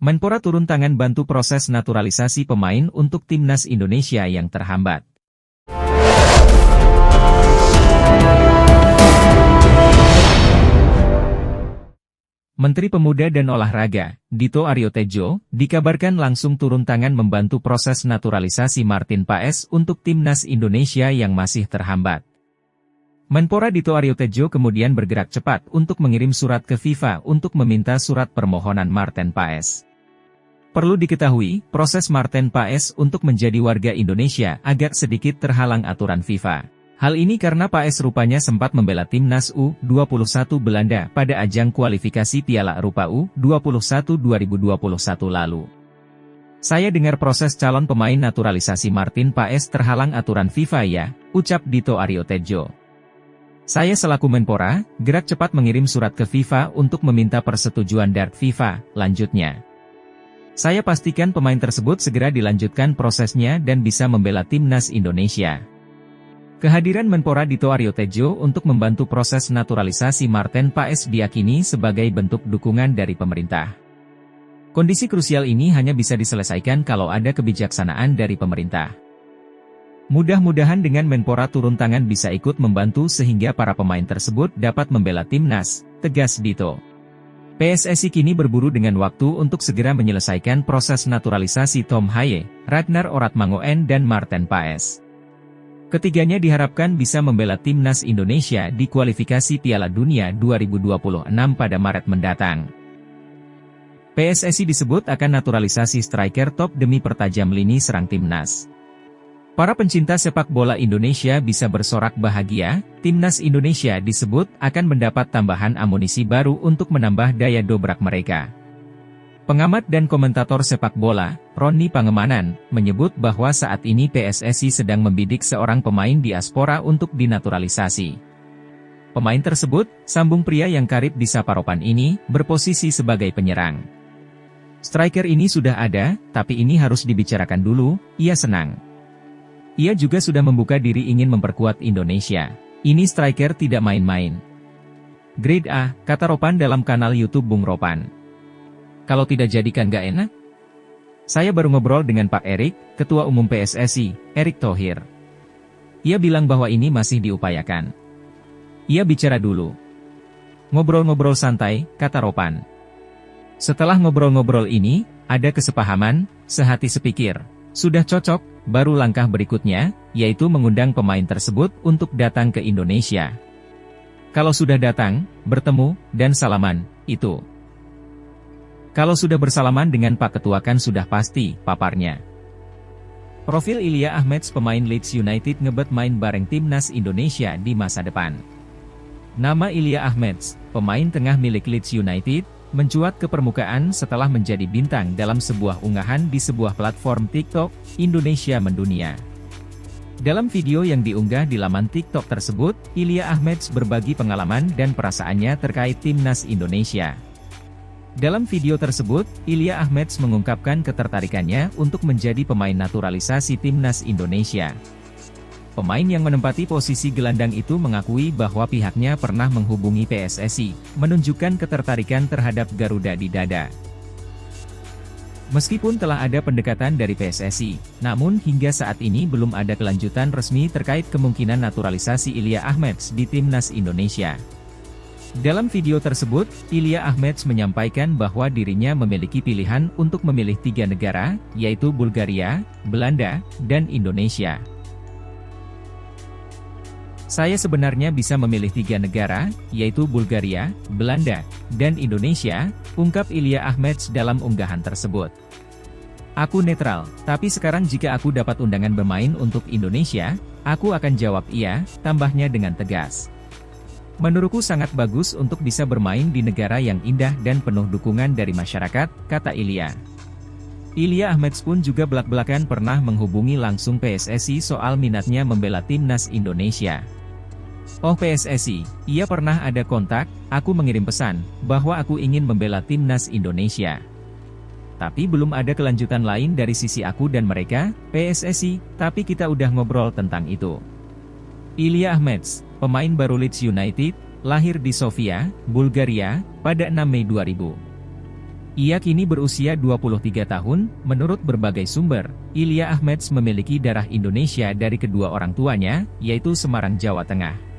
Menpora turun tangan bantu proses naturalisasi pemain untuk timnas Indonesia yang terhambat. Menteri Pemuda dan Olahraga, Dito Aryo Tejo, dikabarkan langsung turun tangan membantu proses naturalisasi Martin Paes untuk timnas Indonesia yang masih terhambat. Menpora Dito Aryo Tejo kemudian bergerak cepat untuk mengirim surat ke FIFA untuk meminta surat permohonan Martin Paes. Perlu diketahui, proses Martin Paes untuk menjadi warga Indonesia agak sedikit terhalang aturan FIFA. Hal ini karena Paes rupanya sempat membela timnas U21 Belanda pada ajang kualifikasi Piala Eropa U21 2021 lalu. Saya dengar proses calon pemain naturalisasi Martin Paes terhalang aturan FIFA ya, ucap Dito Aryo Tejo. Saya selaku Menpora, gerak cepat mengirim surat ke FIFA untuk meminta persetujuan dari FIFA, lanjutnya. Saya pastikan pemain tersebut segera dilanjutkan prosesnya dan bisa membela timnas Indonesia. Kehadiran Menpora Dito Aryo Tejo untuk membantu proses naturalisasi Martin Paes diyakini sebagai bentuk dukungan dari pemerintah. Kondisi krusial ini hanya bisa diselesaikan kalau ada kebijaksanaan dari pemerintah. Mudah-mudahan dengan Menpora turun tangan bisa ikut membantu sehingga para pemain tersebut dapat membela timnas, tegas Dito. PSSI kini berburu dengan waktu untuk segera menyelesaikan proses naturalisasi Tom Haye, Ragnar Oratmangoen dan Martin Paes. Ketiganya diharapkan bisa membela timnas Indonesia di kualifikasi Piala Dunia 2026 pada Maret mendatang. PSSI disebut akan naturalisasi striker top demi pertajam lini serang timnas. Para pencinta sepak bola Indonesia bisa bersorak bahagia, timnas Indonesia disebut akan mendapat tambahan amunisi baru untuk menambah daya dobrak mereka. Pengamat dan komentator sepak bola, Roni Pangemanan, menyebut bahwa saat ini PSSI sedang membidik seorang pemain diaspora untuk dinaturalisasi. Pemain tersebut, sambung pria yang karib di Saparopan ini, berposisi sebagai penyerang. Striker ini sudah ada, tapi ini harus dibicarakan dulu, ia senang. Ia juga sudah membuka diri ingin memperkuat Indonesia. Ini striker tidak main-main. Grade A, kata Ropan dalam kanal YouTube Bung Ropan. Kalau tidak jadikan gak enak? Saya baru ngobrol dengan Pak Erik, Ketua Umum PSSI, Erick Thohir. Ia bilang bahwa ini masih diupayakan. Ia bicara dulu. Ngobrol-ngobrol santai, kata Ropan. Setelah ngobrol-ngobrol ini, ada kesepahaman, sehati sepikir. Sudah cocok, baru langkah berikutnya, yaitu mengundang pemain tersebut untuk datang ke Indonesia. Kalau sudah datang, bertemu, dan salaman, itu. Kalau sudah bersalaman dengan Pak Ketua kan sudah pasti, paparnya. Profil Ilya Ahmeds pemain Leeds United ngebet main bareng timnas Indonesia di masa depan. Nama Ilya Ahmeds, pemain tengah milik Leeds United, mencuat ke permukaan setelah menjadi bintang dalam sebuah unggahan di sebuah platform TikTok, Indonesia Mendunia. Dalam video yang diunggah di laman TikTok tersebut, Ilya Ahmeds berbagi pengalaman dan perasaannya terkait timnas Indonesia. Dalam video tersebut, Ilya Ahmeds mengungkapkan ketertarikannya untuk menjadi pemain naturalisasi timnas Indonesia. Pemain yang menempati posisi gelandang itu mengakui bahwa pihaknya pernah menghubungi PSSI, menunjukkan ketertarikan terhadap Garuda di dada. Meskipun telah ada pendekatan dari PSSI, namun hingga saat ini belum ada kelanjutan resmi terkait kemungkinan naturalisasi Ilya Ahmeds di timnas Indonesia. Dalam video tersebut, Ilya Ahmeds menyampaikan bahwa dirinya memiliki pilihan untuk memilih 3 negara, yaitu Bulgaria, Belanda, dan Indonesia. Saya sebenarnya bisa memilih 3 negara, yaitu Bulgaria, Belanda, dan Indonesia, ungkap Ilya Ahmeds dalam unggahan tersebut. Aku netral, tapi sekarang jika aku dapat undangan bermain untuk Indonesia, aku akan jawab iya, tambahnya dengan tegas. Menurutku sangat bagus untuk bisa bermain di negara yang indah dan penuh dukungan dari masyarakat, kata Ilya. Ilya Ahmeds pun juga belak-belakan pernah menghubungi langsung PSSI soal minatnya membela timnas Indonesia. Oh PSSI, ia pernah ada kontak, aku mengirim pesan, bahwa aku ingin membela timnas Indonesia. Tapi belum ada kelanjutan lain dari sisi aku dan mereka, PSSI, tapi kita udah ngobrol tentang itu. Ilya Ahmeds, pemain baru Leeds United, lahir di Sofia, Bulgaria, pada 6 Mei 2000. Ia kini berusia 23 tahun, menurut berbagai sumber, Ilya Ahmeds memiliki darah Indonesia dari kedua orang tuanya, yaitu Semarang, Jawa Tengah.